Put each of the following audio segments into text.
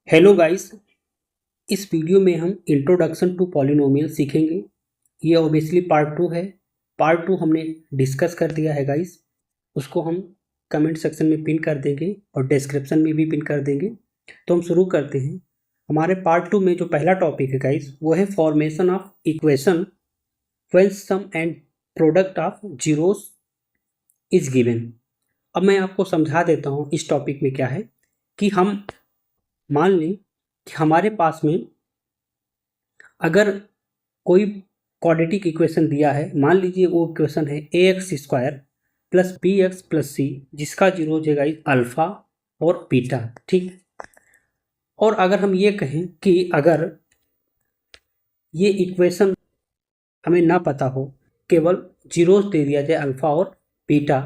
Hello guys. इस video में हम इंट्रोडक्शन टू पॉलिनोमियल सीखेंगे। ये ऑब्वियसली पार्ट 2 है। पार्ट 2 हमने डिस्कस कर दिया है गाइस। उसको हम कमेंट सेक्शन में पिन कर देंगे और डिस्क्रिप्शन में भी पिन कर देंगे। तो हम शुरू करते हैं। हमारे पार्ट 2 में जो पहला टॉपिक है गाइस वो है formation of equation when sum and product of zeros is given. अब मैं आपको समझा देता हूँ इस टॉपिक में क्या है कि हम मान लें कि हमारे पास में अगर कोई क्वाड्रेटिक इक्वेशन दिया है, मान लीजिए वो इक्वेशन है a x square plus b x plus c, जिसका जीरो हो जाएगा अल्फा और बीटा। ठीक। और अगर हम ये कहें कि अगर ये इक्वेशन हमें ना पता हो, केवल जीरोस दे दिया जाए अल्फा और बीटा,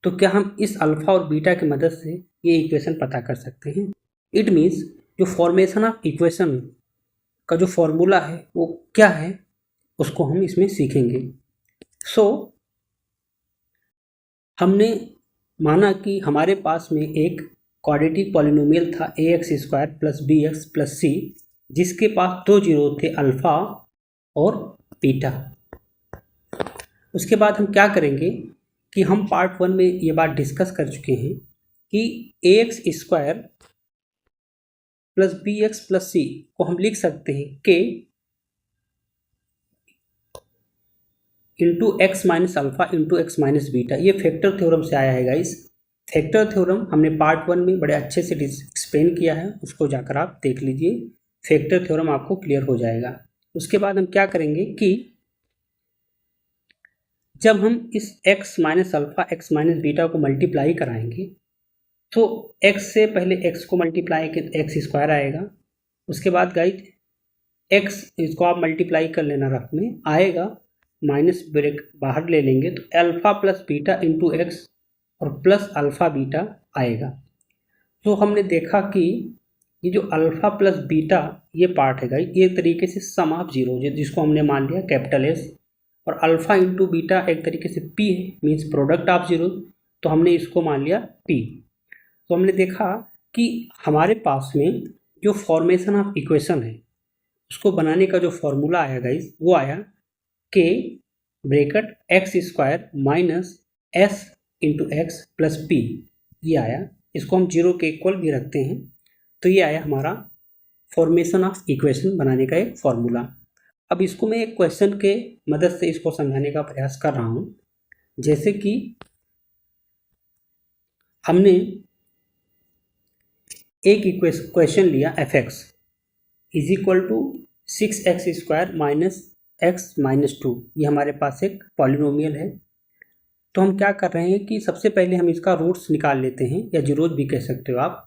तो क्या हम इस अल्फा और बीटा की मदद से ये इक्वेशन पता कर सकते हैं? इट मीन्स जो फॉर्मेशन ऑफ इक्वेशन का जो फॉर्मूला है वो क्या है, उसको हम इसमें सीखेंगे। सो हमने माना कि हमारे पास में एक क्वाड्रेटिक पॉलिनोमियल था a x square plus b x plus c, जिसके पास दो जीरो थे अल्फा और बीटा। उसके बाद हम क्या करेंगे कि हम पार्ट 1 में ये बात डिस्कस कर चुके हैं कि a x square plus b x plus c को हम लिख सकते हैं k into x minus alpha into x minus beta. ये फैक्टर थ्योरम से आया है गाइस। फैक्टर थ्योरम हमने पार्ट 1 में बड़े अच्छे से एक्सप्लेन किया है, उसको जाकर आप देख लीजिए। फैक्टर थ्योरम आपको क्लियर हो जाएगा। उसके बाद हम क्या करेंगे कि जब हम इस x minus alpha x minus beta को मल्टीप्लाई कराएंगे तो एक्स से पहले एक्स को मल्टीप्लाई के एक्स स्क्वायर आएगा। उसके बाद गाइस एक्स इसको आप मल्टीप्लाई कर लेना, रफ में आएगा, माइनस ब्रेक बाहर ले लेंगे तो alpha plus beta into x और प्लस अल्फा बीटा आएगा। तो हमने देखा कि ये जो अल्फा प्लस बीटा ये पार्ट है गाइस, ये एक तरीके से सम ऑफ जीरो जिसको हमने मान लिया कैपिटल एस, और अल्फा इंटू बीटा एक तरीके से पी है, मीन्स प्रोडक्ट ऑफ जीरो, तो हमने इसको मान लिया पी। तो हमने देखा कि हमारे पास में जो फॉर्मेशन ऑफ इक्वेशन है उसको बनाने का जो फॉर्मूला आया गाइस वो आया के bracket x square minus S into x plus P, ये आया। इसको हम जीरो के इक्वल भी रखते हैं, तो ये आया हमारा फॉर्मेशन ऑफ इक्वेशन बनाने का एक फॉर्मूला। अब इसको मैं एक क्वेश्चन के मदद से इसको समझाने का प्रयास कर रहा हूँ। जैसे कि हमने एक क्वेश्चन लिया F X is equal to 6x square minus x minus 2, ये हमारे पास एक पॉलिनोमियल है। तो हम क्या कर रहे हैं कि सबसे पहले हम इसका रूट्स निकाल लेते हैं, या जीरोज भी कह सकते हो आप।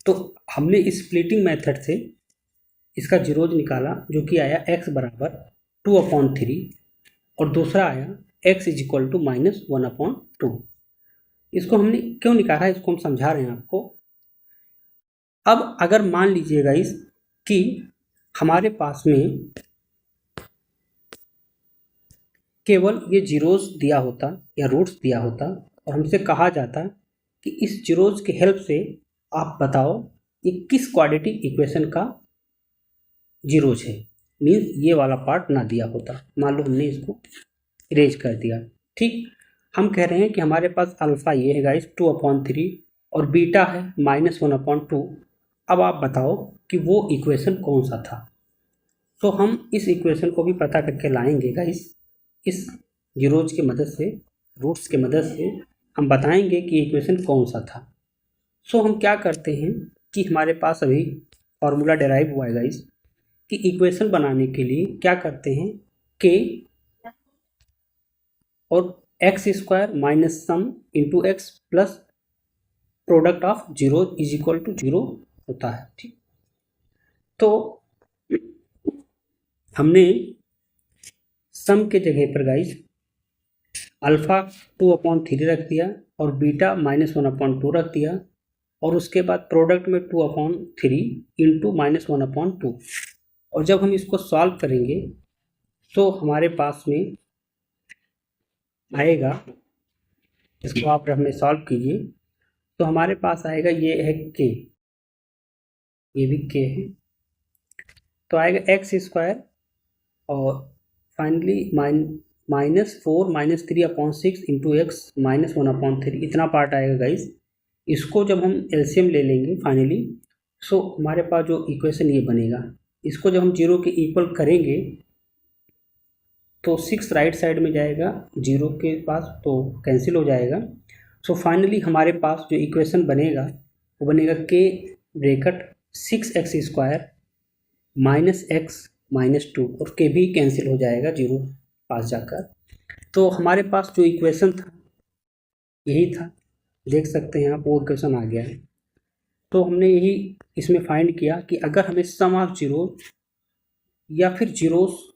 तो हमने इस स्प्लिटिंग मेथड से इसका जीरोज निकाला, जो कि आया x बराबर 2/3, और दूसरा आया x is equal to minus 1/2। इसको हमने क्यों निकाला है इसको हम समझा रहे हैं आपको। अब अगर मान लीजिएगा इस कि हमारे पास में केवल ये जीरोस दिया होता या रूट्स दिया होता और हमसे कहा जाता कि इस जीरोस की हेल्प से आप बताओ ये किस क्वाड्रेटिक इक्वेशन का जीरोस है, मीन्स ये वाला पार्ट ना दिया होता। मान लो हमने इसको इरेज कर दिया। ठीक। हम कह रहे हैं कि हमारे पास अल्फा ये है गाइस 2/3 और बीटा है -1/2। अब आप बताओ कि वो इक्वेशन कौन सा था। तो हम इस इक्वेशन को भी पता करके लाएंगे गाइस। इस जीरोज की मदद से, रूट्स की मदद से हम बताएंगे कि इक्वेशन कौन सा था। सो हम क्या करते हैं कि हमारे पास अभी फॉर्मूला डेराइव हुआ है गाइस कि इक्वेशन बनाने के लिए क्या करते हैं के और x square minus sum into x plus product of zero is equal to zero होता है। ठीक। तो हमने सम के जगह पर गाइस अल्फा 2/3 रख दिया और बीटा -1/2 रख दिया, और उसके बाद प्रोडक्ट में 2/3 इंटू -1/2। और जब हम इसको सॉल्व करेंगे तो हमारे पास में आएगा, इसको आप रफ में सॉल्व कीजिए तो हमारे पास आएगा ये है के ये भी k है, तो आएगा एक्स स्क्वायर और फाइनली -4 -3/6 इंटू एक्स -1/3 इतना पार्ट आएगा गाइस। इसको जब हम एलसीएम ले लेंगे फाइनली, सो हमारे पास जो इक्वेशन ये बनेगा, इसको जब हम 0 के इक्वल करेंगे तो 6 राइट साइड में जाएगा 0 के पास, तो कैंसिल हो जाएगा। सो फाइनली हमारे पास जो इक्वेशन बनेगा वो बनेगा k ब्रैकेट 6x² -x -2 और k भी कैंसिल हो जाएगा 0 पास जाकर। तो हमारे पास जो इक्वेशन था यही था, देख सकते हैं आप, वो इक्वेशन आ गया है। तो हमने यही इसमें फाइंड किया कि अगर हमें सम ऑफ जीरो या फिर जीरोस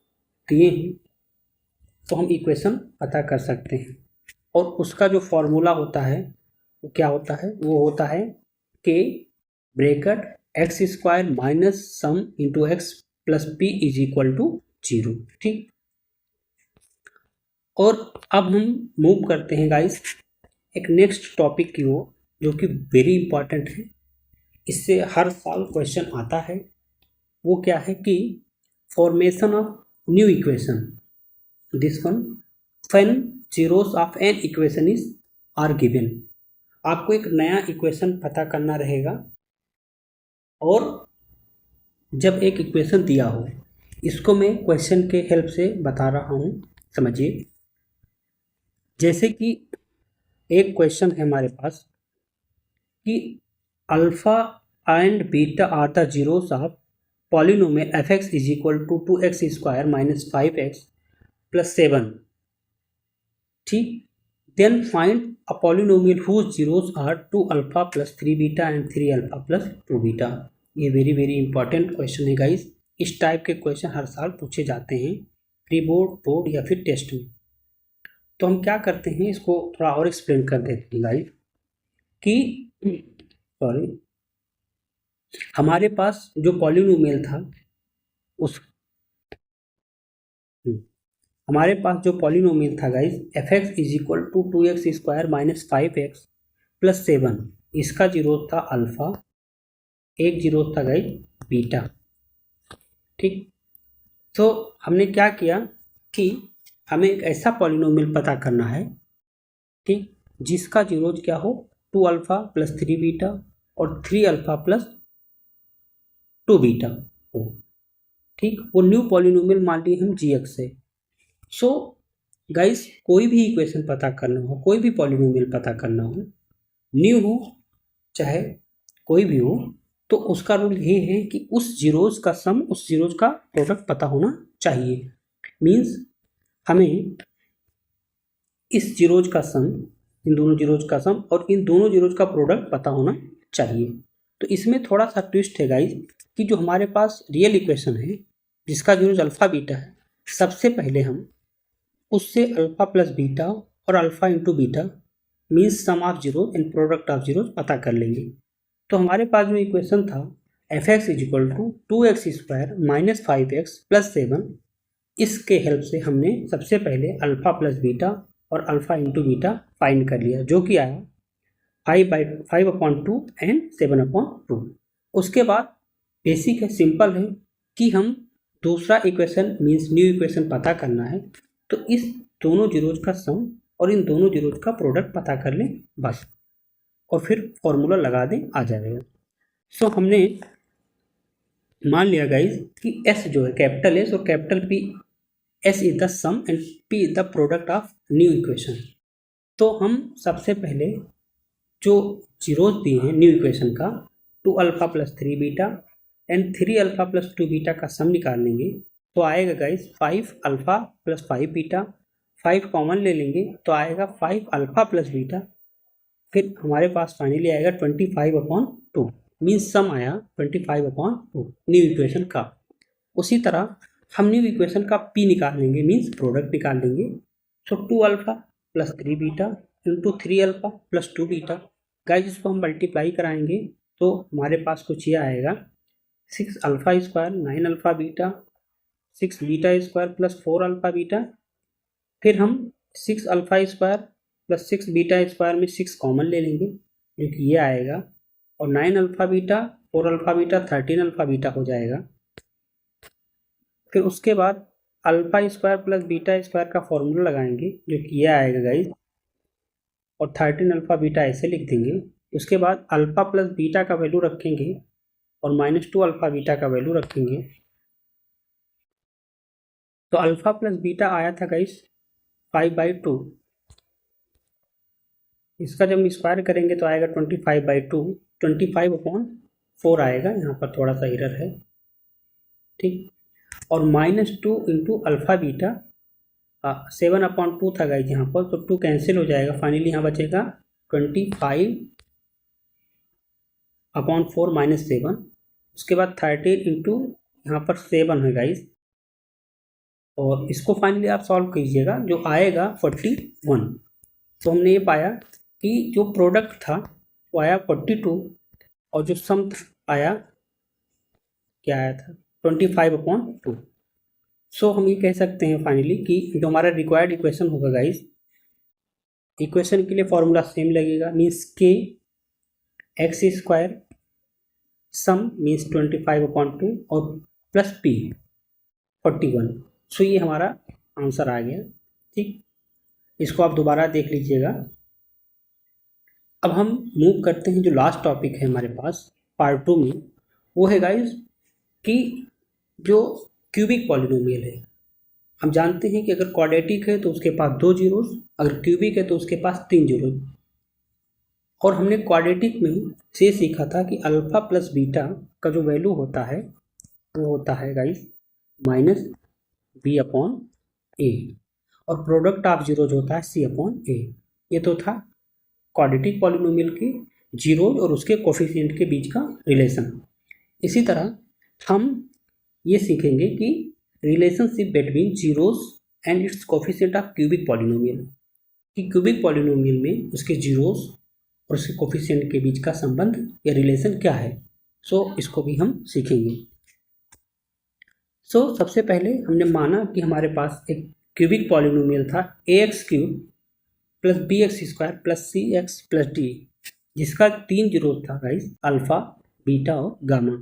दिए हैं तो हम इक्वेशन पता कर सकते हैं, और उसका जो फॉर्मूला होता है वो क्या होता है, वो होता है k bracket x² minus sum into x plus p is equal to 0। ठीक, और अब हम मूव करते हैं गाइस एक नेक्स्ट टॉपिक की ओर, जो कि वेरी इंपॉर्टेंट है, इससे हर साल क्वेश्चन आता है। वो क्या है कि formation of new equation, this one when zeros of an equation is are given. आपको एक नया इक्वेशन पता करना रहेगा, और जब एक इक्वेशन दिया हो, इसको मैं क्वेश्चन के हेल्प से बता रहा हूँ, समझिए। जैसे कि एक क्वेश्चन है हमारे पास कि alpha and beta are the zeros of polynomial f(x) is equal to 2x² minus 5x plus 7। ठीक, then find a polynomial whose zeros are 2 alpha plus 3 beta and 3 alpha plus 2 beta. ये very very important question है guys. इस type के क्वेश्चन हर साल पूछे जाते हैं प्री बोर्ड, बोर्ड या फिर टेस्ट में। तो हम क्या करते हैं, इसको थोड़ा और एक्सप्लेन कर देते हैं गाइस कि सॉरी, हमारे पास जो पॉलिनोमियल था उस हमारे पास जो पॉलिनोमियल था guys f(x) is equal to 2x² minus 5x plus 7, इसका जीरो था अल्फा, एक जीरो था गाइस बीटा। ठीक, तो हमने क्या किया कि हमें एक ऐसा पॉलिनोमियल पता करना है, ठीक, जिसका जीरोज क्या हो 2 अल्फा प्लस 3 बीटा और 3 अल्फा प्लस 2 बीटा हो। ठीक, वो न्यू पॉलिनोमियल मान लिए हम gx से। सो गाइस, कोई भी इक्वेशन पता करना हो, कोई भी पॉलिनोमियल पता करना हो, न्यू हो चाहे कोई भी हो, तो उसका रूल ये है कि उस जीरोज का सम, उस जीरोज का प्रोडक्ट पता होना चाहिए। मीन्स हमें इस जीरोज का सम, इन दोनों जीरोज का सम और इन दोनों जीरोज का प्रोडक्ट पता होना चाहिए। तो इसमें थोड़ा सा ट्विस्ट है गाइस कि जो हमारे पास रियल इक्वेशन है जिसका जीरोज अल्फा बीटा है, सबसे पहले हम उससे अल्फा प्लस बीटा और alpha into beta means sum of zero and product of zero पता कर लेंगे। तो हमारे पास जो इक्वेशन था f(x) is equal to 2x² minus 5x plus 7, इसके हेल्प से हमने सबसे पहले अल्फा प्लस बीटा और अल्फा इंटू बीटा फाइंड कर लिया, जो कि आया 5/2 एंड 7/2। उसके बाद बेसिक है, सिंपल है कि हम दूसरा इक्वेशन मीन्स न्यू इक्वेशन पता करना है, तो इस दोनों जीरोज का सम और इन दोनों जीरोज का प्रोडक्ट पता कर लें बस, और फिर फॉर्मूला लगा दें, आ जाएगा। सो हमने मान लिया गाइज कि S जो है कैपिटल S और capital P, S is the sum and P is the product of new equation. तो हम सबसे पहले जो जीरोज दिए हैं न्यू इक्वेशन का 2 alpha plus 3 beta and 3 alpha plus 2 beta का सम निकाल लेंगे। तो आएगा guys 5 alpha plus 5 beta, 5 common ले लेंगे तो आएगा 5 अल्फा प्लस बीटा, फिर हमारे पास फाइनली आएगा 25/2 मीन्स सम आया 25/2 न्यू इक्वेशन का। उसी तरह हम न्यू इक्वेशन का P निकाल लेंगे, मीन्स प्रोडक्ट निकाल लेंगे। सो 2 alpha plus 3 beta into 3 alpha plus 2 beta, guys इसको हम मल्टीप्लाई कराएंगे तो हमारे पास कुछ ये आएगा 6 alpha square 9 alpha beta 6 beta square plus 4 alpha beta, फिर हम 6 alpha square plus 6 beta square में 6 कॉमन ले लेंगे जो कि ये आएगा, और 9 alpha beta 4 alpha beta 13 alpha beta हो जाएगा। फिर उसके बाद alpha square plus beta square का फॉर्मूला लगाएंगे जो कि ये आएगा गाइज, और 13 अल्फ़ा बीटा ऐसे लिख देंगे। उसके बाद अल्फ़ा प्लस बीटा का वैल्यू रखेंगे और -2 अल्फ़ा बीटा का वैल्यू रखेंगे। तो अल्फ़ा प्लस बीटा आया था गाइज 5/2, इसका जब हम स्क्वायर करेंगे तो आएगा 25/2, 25/4 आएगा। यहाँ पर थोड़ा सा एरर है, ठीक। और -2 इंटू अल्फ़ा बीटा 7/2 था गाइज यहाँ पर, तो 2 कैंसिल हो जाएगा। फाइनली यहाँ बचेगा 25/4 -7। उसके बाद 13 इंटू यहाँ पर 7 है गाइज, और इसको फाइनली आप सॉल्व कीजिएगा जो आएगा 41। तो हमने ये पाया कि जो प्रोडक्ट था वो आया 42 और जो सम आया क्या आया था 25/2। सो हम ये कह सकते हैं फाइनली कि जो हमारा रिक्वायर्ड इक्वेशन होगा गाइज, इक्वेशन के लिए फॉर्मूला सेम लगेगा, मीन्स के एक्स स्क्वायर सम मीन्स 25/2 और प्लस पी 41। सो ये हमारा आंसर आ गया, ठीक। इसको आप दोबारा देख लीजिएगा। अब हम मूव करते हैं जो लास्ट टॉपिक है हमारे पास पार्ट 2 में, वो है गाइज कि जो क्यूबिक पॉलिनोमियल है। हम जानते हैं कि अगर क्वाड्रेटिक है तो उसके पास 2 जीरोस, अगर क्यूबिक है तो उसके पास 3 जीरोस। और हमने क्वाड्रेटिक में से सीखा था कि अल्फ़ा प्लस बीटा का जो वैल्यू होता है वो होता है गाइज -b/a, और प्रोडक्ट ऑफ जीरोज होता है c/a। ये तो था क्वाड्रेटिक पॉलिनोमियल के जीरोज और उसके कोफिशिएंट के बीच का रिलेशन। इसी तरह हम ये सीखेंगे कि relationship between zeros and it's coefficient of cubic polynomial, कि क्यूबिक पॉलिनोमियल में उसके जीरोज और उसके कोफिशिएंट के बीच का संबंध या रिलेशन क्या है। सो इसको भी हम सीखेंगे। सो सबसे पहले हमने माना कि हमारे पास एक क्यूबिक पॉलिनोमियल था ax³ plus bx² plus cx plus d, जिसका 3 जीरोस था गाइस, अल्फा बीटा और गामा।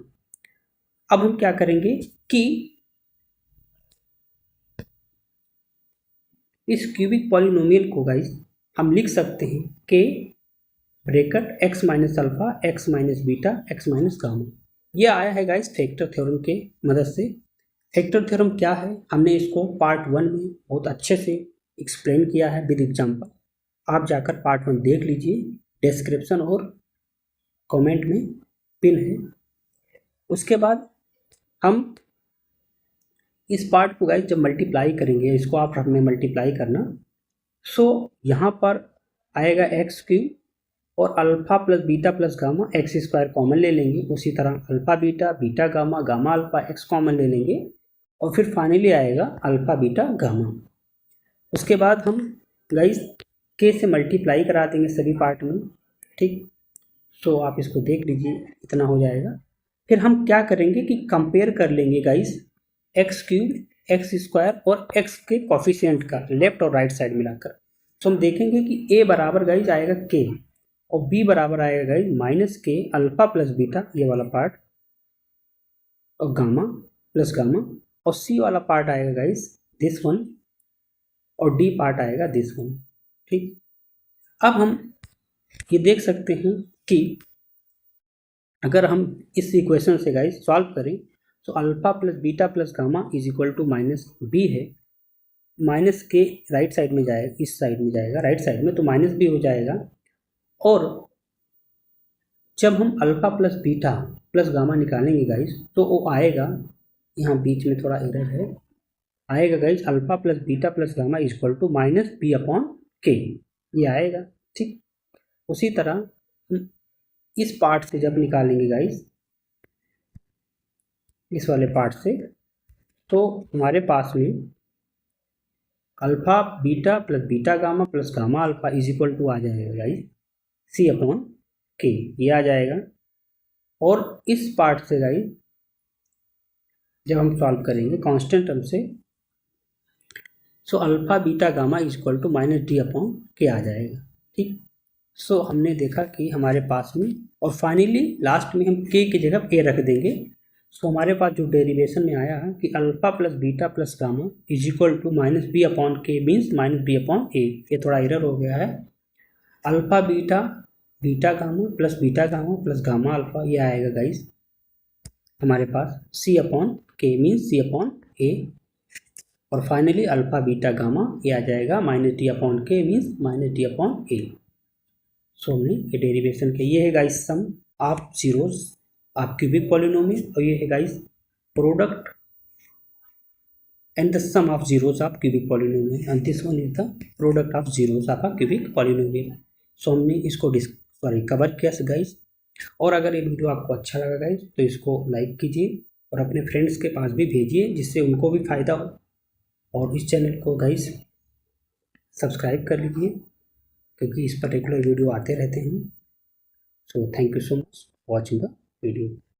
अब हम क्या करेंगे कि इस क्यूबिक पॉलिनोमियल को गाइस हम लिख सकते हैं के bracket x minus alpha x minus beta x minus gamma. ये आया है गाइस फैक्टर थ्योरम के मदद से। फैक्टर थ्योरम क्या है, हमने इसको पार्ट 1 में बहुत अच्छे से एक्सप्लेन किया है विद एग्जाम्पल। आप जाकर पार्ट 1 देख लीजिए, डिस्क्रिप्शन और कमेंट में पिन है। उसके बाद हम इस पार्ट को गाइस जब मल्टीप्लाई करेंगे, इसको आप हमें मल्टीप्लाई करना। सो यहाँ पर आएगा x³ और alpha plus beta plus gamma x² common ले लेंगे। उसी तरह alpha beta beta gamma gamma alpha x common ले लेंगे, और फिर फाइनली आएगा अल्फा बीटा गामा। उसके बाद हम गाइस के से मल्टीप्लाई करा देंगे सभी पार्ट में, ठीक। सो आप इसको देख लीजिए, इतना हो जाएगा। फिर हम क्या करेंगे कि कंपेयर कर लेंगे गाइस x³ x² और x के कोफिशिएंट का लेफ्ट और राइट साइड मिलाकर। तो हम देखेंगे कि a बराबर गाइस आएगा k और b बराबर आएगा guys -k alpha plus beta, ये वाला पार्ट, और गामा प्लस गामा, और c वाला पार्ट आएगा गाइस दिस वन, और d पार्ट आएगा दिस वन, ठीक। अब हम ये देख सकते हैं कि अगर हम इस इक्वेशन से गाइस सॉल्व करें तो alpha plus beta plus gamma is equal to -b है। -k राइट साइड में जाएगा, इस साइड में जाएगा राइट साइड में, तो -b हो जाएगा। और जब हम alpha plus beta plus gamma निकालेंगे गाइस तो वो आएगा, यहाँ बीच में थोड़ा एरर है, आएगा guys alpha plus beta plus gamma is equal to -b/k, ये आएगा, ठीक। उसी तरह इस पार्ट से जब निकालेंगे गाइस, इस वाले पार्ट से, तो हमारे पास में alpha beta plus beta gamma plus gamma alpha is equal to आ जाएगा गाइस c/k, ये आ जाएगा। और इस पार्ट से गाइस जब हम सॉल्व करेंगे कांस्टेंट टर्म से, so alpha beta gamma is equal to -d/k आ जाएगा, ठीक। सो हमने देखा कि हमारे पास में, और फाइनली लास्ट में हम के की जगह ए रख देंगे। सो हमारे पास जो डेरिवेशन में आया है कि alpha plus beta plus gamma is equal to minus b upon k means minus b upon a. ये थोड़ा एरर हो गया है। Alpha beta beta gamma plus gamma alpha, ये आएगा गाइस हमारे पास c upon k means c upon a. और फाइनली अल्फा बीटा गामा ये आ जाएगा minus d upon k means minus d upon a. So हमने ये डेरिवेशन के, ये है guys sum of zeros of cubic polynomial, और ये है guys product and the sum of zeros of cubic polynomial, and this one is the product of zeros of a cubic polynomial. So हमने इसको cover किया guys. और अगर ये video आपको अच्छा लगा गाइस तो इसको लाइक कीजिए और अपने फ्रेंड्स के पास भी भेजिए जिससे उनको भी फ़ायदा हो। और इस चैनल को गाइस सब्सक्राइब कर लीजिए क्योंकि इस पर रेगुलर वीडियो आते रहते हैं। So thank you so much watching the video.